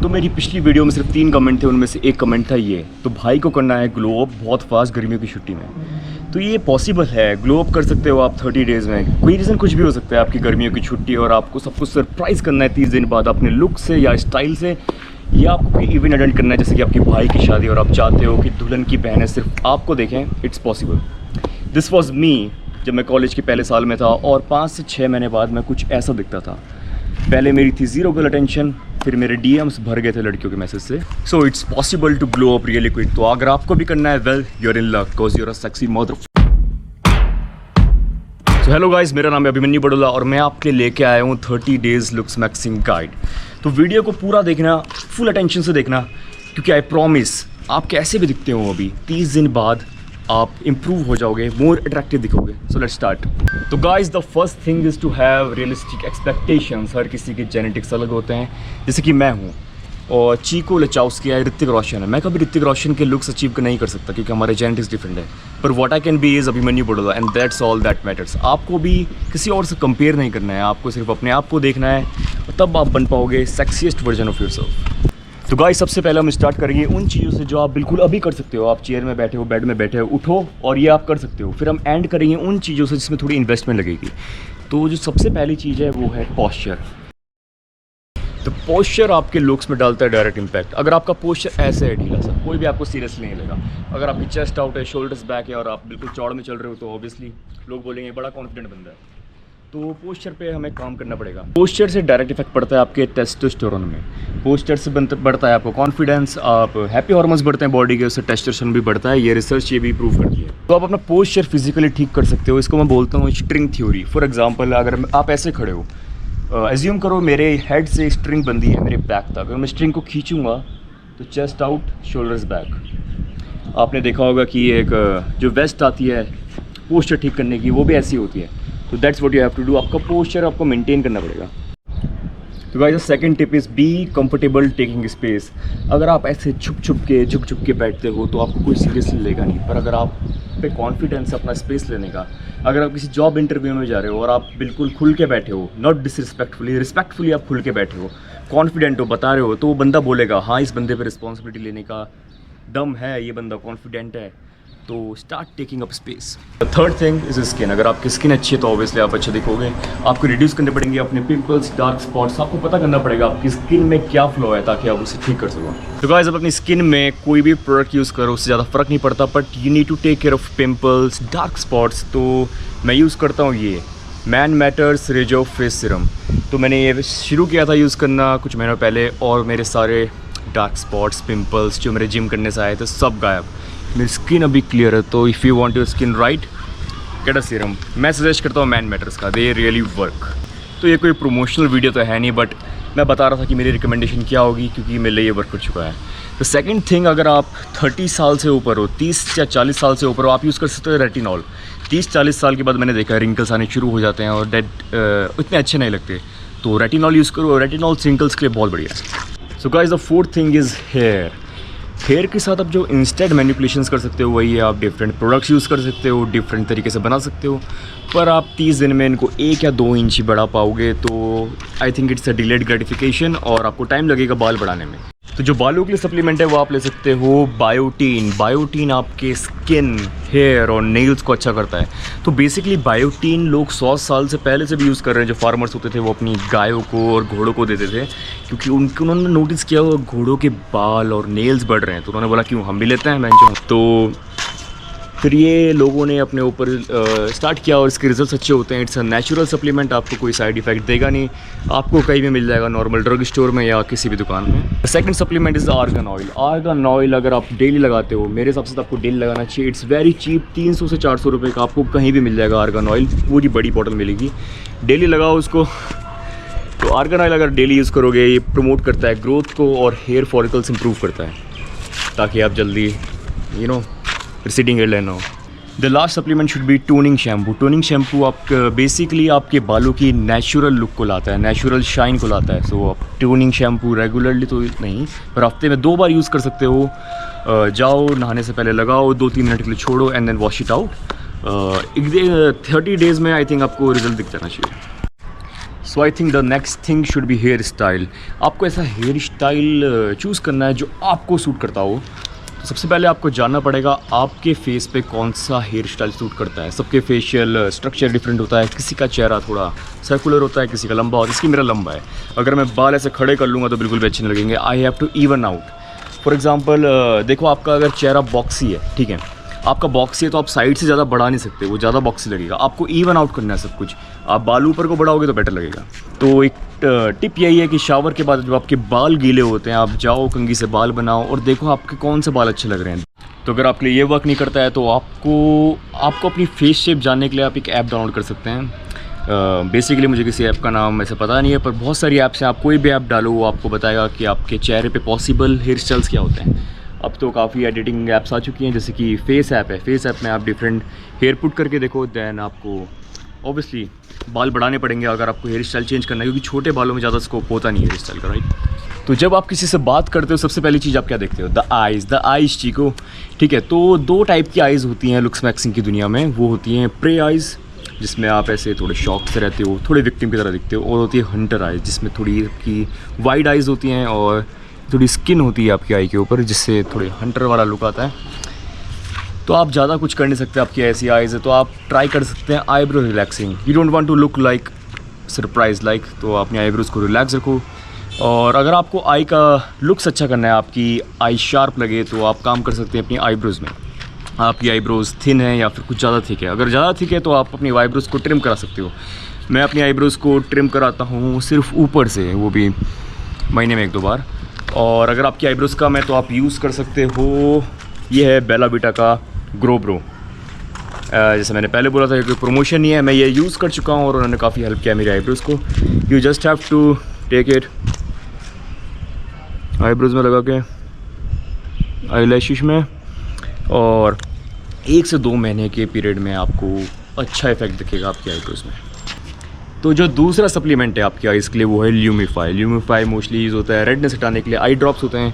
तो मेरी पिछली वीडियो में सिर्फ 3 कमेंट थे, उनमें से एक कमेंट था ये, तो भाई को करना है ग्लो अप बहुत फास्ट गर्मियों की छुट्टी में। तो ये पॉसिबल है, ग्लो अप कर सकते हो आप 30 डेज़ में। कोई रीज़न कुछ भी हो सकता है आपकी गर्मियों की छुट्टी, और आपको सब कुछ सरप्राइज़ करना है 30 दिन बाद अपने लुक से या स्टाइल से, या आपको कोई इवेंट अटेंड करना है जैसे कि आपके भाई की शादी और आप चाहते हो कि दुल्हन की बहनें सिर्फ आपको देखें। It's possible. This was me जब मैं कॉलेज के पहले साल में था, और 5 से 6 महीने बाद मैं कुछ ऐसा दिखता था। पहले मेरी थी 0 गर्ल अटेंशन, फिर मेरे डीएम्स भर गए थे लड़कियों के मैसेज से। So it's possible to glow up really quick. तो अगर आपको भी करना है, well you're in luck, because you're a sexy mother. So hello guys, मेरा नाम है अभिमन्यु बड़ोला और मैं आपके लिए लेके आया हूँ 30 डेज लुक्स मैक्सिंग गाइड। तो वीडियो को पूरा देखना, फुल अटेंशन से देखना, क्योंकि आई प्रॉमिस आप कैसे भी दिखते हो अभी 30 दिन बाद आप इम्प्रूव हो जाओगे, मोर अट्रैक्टिव दिखोगे। So let's start. तो guys the first thing is to have realistic expectations. हर किसी के जेनेटिक्स अलग होते हैं, जैसे कि मैं हूँ और चीको लचाउस्की है, ऋतिक रोशन है। मैं कभी ऋतिक रोशन के लुक्स अचीव नहीं कर सकता क्योंकि हमारे जेनेटिक्स डिफरेंट है। पर what I can be is Abhimanyu Badola, and that's all that matters. आपको भी किसी और से कंपेयर नहीं करना है, आपको सिर्फ अपने आप को देखना है, तब आप बन पाओगे सेक्सीएस्ट वर्जन ऑफ योरसेल्फ। तो गाइस सबसे पहले हम स्टार्ट करेंगे उन चीज़ों से जो आप बिल्कुल अभी कर सकते हो। आप चेयर में बैठे हो, बेड में बैठे हो, उठो और ये आप कर सकते हो। फिर हम एंड करेंगे उन चीज़ों से जिसमें थोड़ी इन्वेस्टमेंट लगेगी। तो जो सबसे पहली चीज़ है वो है पोस्चर। तो पोस्चर आपके लुक्स में डालता है डायरेक्ट इम्पैक्ट। अगर आपका पोस्चर ऐसे है ढीला सा, कोई भी आपको सीरियसली नहीं लेगा। अगर आपकी चेस्ट आउट है, शोल्डर्स बैक है और आप बिल्कुल चौड़ में चल रहे हो, तो ऑब्वियसली लोग बोलेंगे बड़ा कॉन्फिडेंट बंदा है। तो पोस्चर पे हमें काम करना पड़ेगा। पोस्चर से डायरेक्ट इफेक्ट पड़ता है आपके टेस्टोस्टेरोन में। पोस्चर से बढ़ता है आपको कॉन्फिडेंस, आप हैप्पी हार्मोन्स बढ़ते हैं बॉडी के, उससे टेस्टोस्टेरोन भी बढ़ता है। ये रिसर्च ये भी प्रूव करती है। तो आप अपना पोस्चर फिजिकली ठीक कर सकते हो। इसको मैं बोलता हूँ स्ट्रिंग थ्योरी। फॉर एग्जाम्पल, अगर आप ऐसे खड़े हो, एज्यूम करो मेरे हेड से स्ट्रिंग बंदी है मेरे बैक तक। अगर मैं स्ट्रिंग को खींचूंगा तो चेस्ट आउट, शोल्डर्स बैक। आपने देखा होगा कि एक जो वेस्ट आती है पोस्चर ठीक करने की, वो भी ऐसी होती है। तो that's what you have to do. आपका पोस्चर आपको मेंटेन करना पड़ेगा। तो guys second tip is be comfortable taking space. अगर आप ऐसे झुक झुक के बैठते हो तो आपको कोई सीरियसली लेगा नहीं। पर अगर आप पे कॉन्फिडेंस है अपना स्पेस लेने का, अगर आप किसी जॉब इंटरव्यू में जा रहे हो और आप बिल्कुल खुल के बैठे हो, नॉट डिसरिस्पेक्टफुली, रिस्पेक्टफुली आप खुल के बैठे हो, कॉन्फिडेंट हो, बता रहे हो, तो वो बंदा बोलेगा हाँ इस बंदे पे रिस्पॉन्सिबिलिटी लेने का दम है, ये बंदा कॉन्फिडेंट है। तो start taking up space. Third thing is skin. अगर आपकी स्किन अच्छी है तो ऑब्वियसली आप अच्छे दिखोगे। आपको रिड्यूस करने पड़ेंगे अपने पिंपल्स, डार्क स्पॉट्स। आपको पता करना पड़ेगा आपकी स्किन में क्या फ्लो है ताकि आप उसे ठीक कर सको। तो गाइस आप अपनी स्किन में कोई भी प्रोडक्ट यूज़ करो, उससे ज़्यादा फ़र्क नहीं पड़ता, but you need to take care of pimples, dark spots. तो मैं यूज़ करता हूँ ये मैन मैटर्स रेजो फेस सीरम। तो मैंने ये शुरू किया था यूज़ करना कुछ महीनों पहले, और मेरे सारे डार्क स्पॉट्स, पिंपल्स जो मेरे जिम करने से आए थे, सब गायब। मेरी स्किन अभी क्लियर है। तो if you want your skin right, get a serum. मैं सजेस्ट करता हूँ मैन मैटर्स का, दे रियली वर्क। तो ये कोई प्रोमोशनल वीडियो तो है नहीं, बट मैं बता रहा था कि मेरी रिकमेंडेशन क्या होगी, क्योंकि मेरे लिए ये वर्क कर चुका है। तो सेकंड थिंग, अगर आप 30 साल से ऊपर हो, 30 या 40 साल से ऊपर हो, आप यूज़ कर सकते हो रेटिनॉल। 30-40 साल के बाद मैंने देखा रिंकल्स आने शुरू हो जाते हैं और इतने अच्छे नहीं लगते। तो रेटिनॉल यूज़ करो, रेटिनॉल रिंकल्स के लिए बहुत बढ़िया है। So guys the fourth thing is hair. Hair के साथ आप जो इंस्टेंट मैनिपुलेशंस कर सकते हो वही है, आप डिफरेंट प्रोडक्ट्स यूज़ कर सकते हो, डिफरेंट तरीके से बना सकते हो। पर आप 30 दिन में इनको 1 या 2 इंच बढ़ा पाओगे, तो I think it's a delayed gratification और आपको टाइम लगेगा बाल बढ़ाने में। तो जो बालों के लिए सप्लीमेंट है वो आप ले सकते हो बायोटीन। बायोटीन आपके स्किन, हेयर और नेल्स को अच्छा करता है। तो बेसिकली बायोटीन लोग 100 साल से पहले से भी यूज़ कर रहे हैं। जो फार्मर्स होते थे वो अपनी गायों को और घोड़ों को देते थे, क्योंकि उन्होंने नोटिस किया वो घोड़ों के बाल और नेल्स बढ़ रहे हैं। तो उन्होंने बोला क्यों हम भी लेते हैं मैं। तो फिर ये लोगों ने अपने ऊपर स्टार्ट किया और इसके रिजल्ट्स अच्छे होते हैं। इट्स अ नेचुरल सप्लीमेंट, आपको कोई साइड इफेक्ट देगा नहीं। आपको कहीं भी मिल जाएगा, नॉर्मल ड्रग स्टोर में या किसी भी दुकान में। Second supplement is argan oil. Argan oil अगर आप डेली लगाते हो, मेरे हिसाब से तो आपको डेली लगाना चाहिए। इट्स वेरी चीप, 300 से 400 रुपये का आपको कहीं भी मिल जाएगा आर्गन ऑयल। पूरी बड़ी बॉटल मिलेगी, डेली लगाओ उसको। तो आर्गन ऑयल अगर डेली यूज़ करोगे, ये प्रमोट करता है ग्रोथ को और हेयर फॉलिकल्स इंप्रूव करता है, ताकि आप जल्दी रिसीडिंग हेयर लाइन हो। The last supplement should be toning shampoo. Toning shampoo आप बेसिकली आपके बालों की नेचुरल लुक को लाता है, नेचुरल शाइन को लाता है। सो आप टोनिंग शैम्पू रेगुलरली तो नहीं, पर हफ्ते में 2 बार यूज़ कर सकते हो। जाओ नहाने से पहले लगाओ, 2-3 मिनट के लिए छोड़ो and then wash it out. 30 days में आई थिंक आपको रिजल्ट दिख जाना चाहिए। So I think the next thing should be hair style. आपको ऐसा हेयर स्टाइल चूज़ करना है जो आपको सूट करता हो। तो सबसे पहले आपको जानना पड़ेगा आपके फेस पे कौन सा हेयर स्टाइल सूट करता है। सबके फेशियल स्ट्रक्चर डिफरेंट होता है, किसी का चेहरा थोड़ा सर्कुलर होता है, किसी का लंबा होता है, इसकी मेरा लंबा है। अगर मैं बाल ऐसे खड़े कर लूँगा तो बिल्कुल भी अच्छे नहीं लगेंगे। I have to even out. For example देखो, आपका अगर चेहरा बॉक्सी है, ठीक है, आपका बॉक्सी है तो आप साइड से ज़्यादा बढ़ा नहीं सकते, वो ज़्यादा बॉक्सी लगेगा। आपको इवन आउट करना है सब कुछ। आप बाल ऊपर को बढ़ाओगे तो बेटर लगेगा। तो एक टिप यही है कि शावर के बाद जब आपके बाल गीले होते हैं, आप जाओ कंघी से बाल बनाओ और देखो आपके कौन से बाल अच्छे लग रहे हैं। तो अगर आपके लिए ये वर्क नहीं करता है तो आपको अपनी फेस शेप जानने के लिए आप एक ऐप डाउनलोड कर सकते हैं। बेसिकली मुझे किसी ऐप का नाम ऐसे पता नहीं है, पर बहुत सारी ऐप्स हैं। आप कोई भी ऐप डालो वो आपको बताएगा कि आपके चेहरे पे पॉसिबल हेयर स्टाइल्स क्या होते हैं। अब तो काफ़ी एडिटिंग ऐप्स आ चुकी हैं, जैसे कि फेस ऐप है। फेस ऐप में आप डिफरेंट हेयर पुट करके देखो, दैन आपको ऑब्वियसली बाल बढ़ाने पड़ेंगे अगर आपको हेयर स्टाइल चेंज करना है, क्योंकि छोटे बालों में ज़्यादा स्कोप होता नहीं है हेयर स्टाइल का, राइट। तो जब आप किसी से बात करते हो सबसे पहली चीज़ आप क्या देखते हो? द आइज़ चीको, ठीक है। तो दो टाइप की आइज़ होती हैं लुक्स मैक्सिंग की दुनिया में। वो होती हैं प्रे आइज़, जिसमें आप ऐसे थोड़े शौक से रहते हो, थोड़े विक्टिम की तरह दिखते हो, और होती है हंटर आइज़, जिसमें थोड़ी की वाइड आइज़ होती हैं और थोड़ी स्किन होती है आपकी आई के ऊपर, जिससे थोड़े हंटर वाला लुक आता है। तो आप ज़्यादा कुछ कर नहीं सकते, आपकी ऐसी आइज़ है, तो आप ट्राई कर सकते हैं eyebrow relaxing. You don't want to look like surprise like, तो अपने आईब्रोज़ को रिलैक्स रखो। और अगर आपको आई का लुक्स अच्छा करना है, आपकी आई शार्प लगे, तो आप काम कर सकते हैं अपनी आईब्रोज़ में। आपकी आईब्रोज़ थिन है या फिर कुछ ज़्यादा थिक है। अगर ज़्यादा थिक है तो आप अपनी आईब्रोज़ को ट्रिम करा सकते हो। मैं अपनी आईब्रोज़ को ट्रिम कराता हूँ सिर्फ ऊपर से, वो भी महीने में 1-2 बार। और अगर आपकी आईब्रोज़ कम है तो आप यूज़ कर सकते हो, ये है बेला विटा का ग्रो ब्रो। जैसे मैंने पहले बोला था, कोई प्रमोशन नहीं है, मैं ये यूज़ कर चुका हूँ और उन्होंने काफ़ी हेल्प किया मेरी आईब्रोज़ को। You just have to take it eyebrows में लगा के, आई लैशिश में, और 1 से 2 महीने के पीरियड में आपको अच्छा इफेक्ट दिखेगा आपकी आईब्रोज़ में। तो जो दूसरा सप्लीमेंट है आपकी आइज़ के लिए वो है ल्यूमिफाई। ल्यूमिफाई मोस्टली यूज़ होता है रेडनेस हटाने के लिए। आई ड्रॉप्स होते हैं,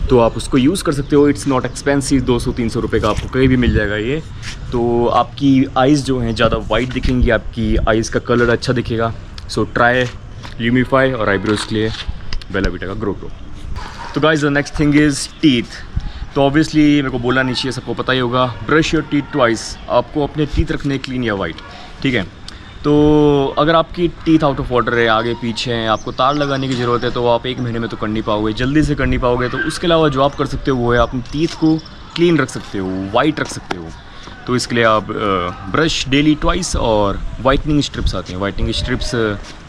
तो आप उसको यूज़ कर सकते हो। इट्स नॉट एक्सपेंसिव, 200-300 रुपये का आपको कहीं भी मिल जाएगा ये। तो आपकी आइज़ जो हैं ज़्यादा वाइट दिखेंगी, आपकी आइज़ का कलर अच्छा दिखेगा। सो ट्राई ल्यूमिफाई और आईब्रोज़ के लिए बेला विटा का ग्रो ब्रो। तो guys the next thing is teeth. तो ऑब्वियसली मेरे को बोलना नहीं चाहिए, सबको पता ही होगा, ब्रश योर टीथ ट्वाइस। आपको अपने टीथ रखने क्लीन या वाइट, ठीक है। तो अगर आपकी टीथ आउट ऑफ ऑर्डर है, आगे पीछे हैं, आपको तार लगाने की ज़रूरत है, तो आप 1 महीने में तो कर नहीं पाओगे, जल्दी से कर नहीं पाओगे। तो उसके अलावा जो आप कर सकते हो वो है अपनी टीथ को क्लीन रख सकते हो, वाइट रख सकते हो। तो इसके लिए आप ब्रश डेली ट्वाइस और वाइटनिंग स्ट्रिप्स आती हैं। वाइटनिंग स्ट्रिप्स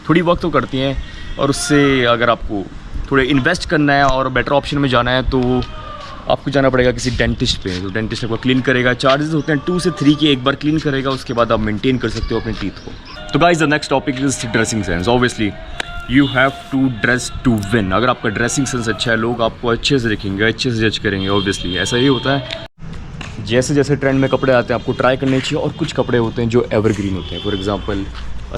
थोड़ी वक्त तो करती हैं, और उससे अगर आपको थोड़े इन्वेस्ट करना है और बेटर ऑप्शन में जाना है तो आपको जाना पड़ेगा किसी डेंटिस्ट पे। तो डेंटिस्ट आपको क्लीन करेगा, चार्जेस होते हैं 2 से 3 के, एक बार क्लीन करेगा, उसके बाद आप मेंटेन कर सकते हो अपने टीथ को। तो guys the next topic is dressing sense. Obviously you have to dress to win. अगर आपका ड्रेसिंग सेंस अच्छा है, लोग आपको अच्छे से देखेंगे, अच्छे से जज करेंगे। ऑब्वियसली ऐसा ही होता है, जैसे जैसे ट्रेंड में कपड़े आते हैं आपको ट्राई करने चाहिए। और कुछ कपड़े होते हैं जो एवरग्रीन होते हैं। For example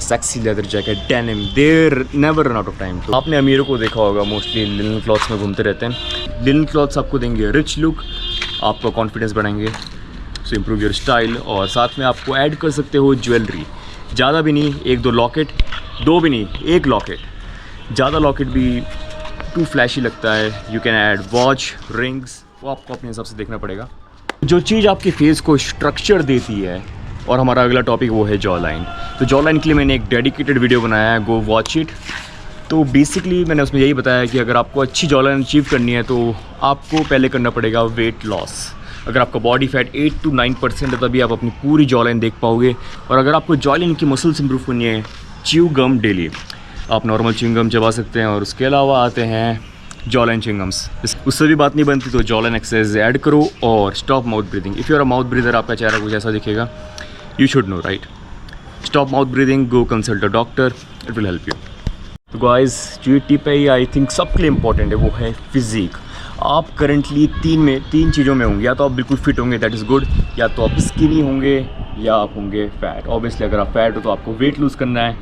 sexy leather jacket, denim, there never run out of time. तो आपने अमीरों को देखा होगा, मोस्टली लिनन क्लॉथ्स में घूमते रहते हैं। लिनन क्लॉथ्स आपको देंगे रिच लुक, आपका कॉन्फिडेंस बढ़ाएंगे, सो इम्प्रूव योर स्टाइल। और साथ में आपको ऐड कर सकते हो ज्वेलरी, ज़्यादा भी नहीं, 1-2 लॉकेट, 2 भी नहीं, 1 लॉकेट। ज़्यादा लॉकेट भी टू फ्लैशी लगता है। You can add watch, rings, वो आपको अपने हिसाब से देखना पड़ेगा। जो चीज़ आपके फेस को स्ट्रक्चर देती है, और हमारा अगला टॉपिक वो है जॉ लाइन। तो जॉ लाइन के लिए मैंने एक डेडिकेटेड वीडियो बनाया है, गो वॉच इट। तो बेसिकली मैंने उसमें यही बताया कि अगर आपको अच्छी जॉ लाइन अचीव करनी है तो आपको पहले करना पड़ेगा वेट लॉस। अगर आपका बॉडी फैट 8 to 9% है तभी आप अपनी पूरी जॉ लाइन देख पाओगे। और अगर आपको जॉ लाइन की मसल्स इंप्रूव करनी है, च्यू गम डेली। आप नॉर्मल च्यूइंग गम चबा सकते हैं, और उसके अलावा आते हैं जॉ लाइन च्युइंगम्स। उससे भी बात नहीं बनती तो जॉ लाइन एक्सरसाइज ऐड करो, और stop mouth breathing. If you are a mouth breather, आपका चेहरा कुछ ऐसा दिखेगा, you should know, right? Stop mouth breathing, go consult a doctor, it will help you. तो guys जो टिप है आई थिंक सबके लिए इंपॉर्टेंट है, वो है फिजिक। आप करंटली 3 चीज़ों में होंगे, या तो आप बिल्कुल फिट होंगे, दैट इज़ गुड, या तो आप स्किनी होंगे, या आप होंगे फैट। ऑब्वियसली अगर आप फैट हो तो आपको वेट लूज़ करना है।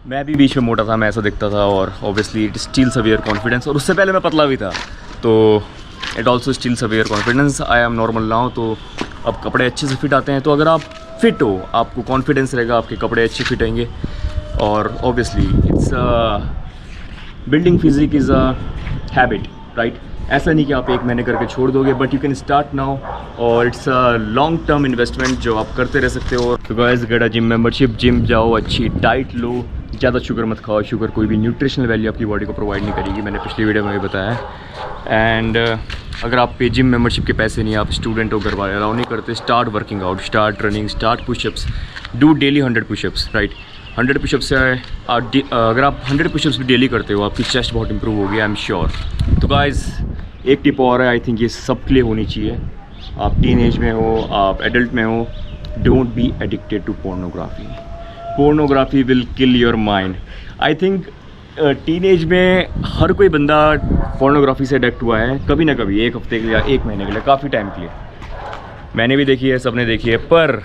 मैं भी बीच में मोटा था, मैं ऐसा दिखता था, और obviously it steals away your confidence. और उससे पहले मैं पतला भी था, तो it also steals away your confidence. I am normal now, तो अब कपड़े अच्छे से फिट आते हैं। तो अगर आप फिट हो, आपको कॉन्फिडेंस रहेगा, आपके कपड़े अच्छे फिट आएंगे। और obviously it's building physique is a habit, right. ऐसा नहीं कि आप एक महीने करके छोड़ दोगे, but you can start now, और it's a long term investment जो आप करते रह सकते हो। तो guys get a gym membership, gym जाओ, अच्छी डाइट लो, ज़्यादा शुगर मत खाओ। शुगर कोई भी न्यूट्रिशनल वैल्यू आपकी बॉडी को प्रोवाइड नहीं करेगी, मैंने पिछली वीडियो में भी बताया है। एंड अगर आप पे जिम मेंबरशिप के पैसे नहीं, आप स्टूडेंट हो, घर वाले अलाउ नहीं करते, start working out, start running, start pushups, do daily 100 pushups, right. 100 pushups से अगर आप 100 पुशअप्स भी डेली करते हो, आपकी चेस्ट बहुत इंप्रूव होगी, आई एम श्योर। तो गाइस एक टिप और है, आई थिंक ये सबके लिए होनी चाहिए। आप टीन एज में हो, आप एडल्ट में हो, don't be addicted to pornography. Pornography will kill your mind. I think teen age में हर कोई बंदा पोर्नोग्राफी से एडिक्ट हुआ है कभी ना कभी, एक हफ्ते के लिए या एक महीने के लिए, काफ़ी टाइम के लिए। मैंने भी देखी है, सबने देखी है, पर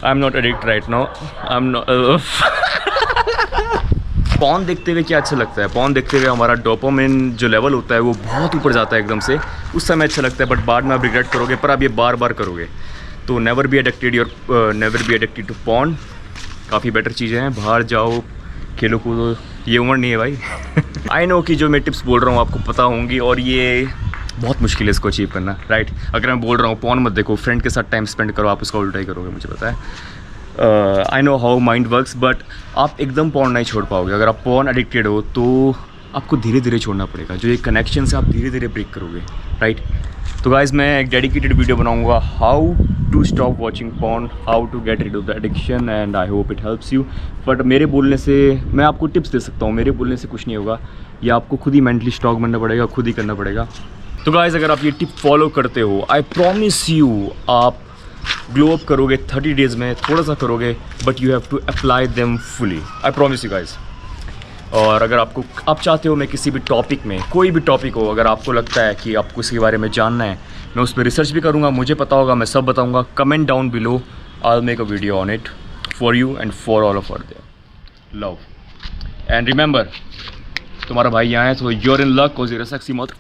I am not addict right now, I am not. Porn देखते हुए क्या अच्छा लगता है? पॉर्न देखते हुए हमारा डोपामिन जो लेवल होता है वो बहुत ऊपर जाता है एकदम से, उस समय अच्छा लगता है, बट बाद में आप रिग्रेट करोगे। पर आप ये बार बार करोगे, तो never be addicted to porn. काफ़ी बेटर चीज़ें हैं, बाहर जाओ, खेलो कूदो, ये उम्र नहीं है भाई। आई नो कि जो मैं टिप्स बोल रहा हूँ आपको पता होंगी, और ये बहुत मुश्किल है इसको अचीव करना, राइट। अगर मैं बोल रहा हूँ पॉर्न मत देखो, फ्रेंड के साथ टाइम स्पेंड करो, आप उसका उल्टा ही करोगे, मुझे पता है। I know how mind works, but आप एकदम पॉर्न नहीं छोड़ पाओगे। अगर आप पॉर्न एडिक्टेड हो तो आपको धीरे धीरे छोड़ना पड़ेगा, जो ये कनेक्शन से आप धीरे धीरे ब्रेक करोगे, राइट। तो गाइज मैं एक डेडिकेटेड वीडियो बनाऊंगा, how to stop watching porn, how to get rid of the addiction, and I hope it helps you. But मेरे बोलने से, मैं आपको टिप्स दे सकता हूँ, मेरे बोलने से कुछ नहीं होगा, ये आपको खुद ही मेंटली स्ट्रॉन्ग बनना पड़ेगा, खुद ही करना पड़ेगा। तो गाइज अगर आप ये टिप फॉलो करते हो, आई प्रॉमिस यू आप ग्लो अप करोगे 30 डेज़ में। थोड़ा सा करोगे, but you have to apply them fully, I promise you guys. और अगर आप चाहते हो मैं किसी भी टॉपिक में, कोई भी टॉपिक हो, अगर आपको लगता है कि आपको इसके बारे में जानना है, मैं उस पर रिसर्च भी करूँगा, मुझे पता होगा, मैं सब बताऊँगा। Comment down below, I will make a video on it for you and for all of our their love. And remember, तुम्हारा भाई यहाँ है, तो यूर इन लक, को जीरो सेक्सी मत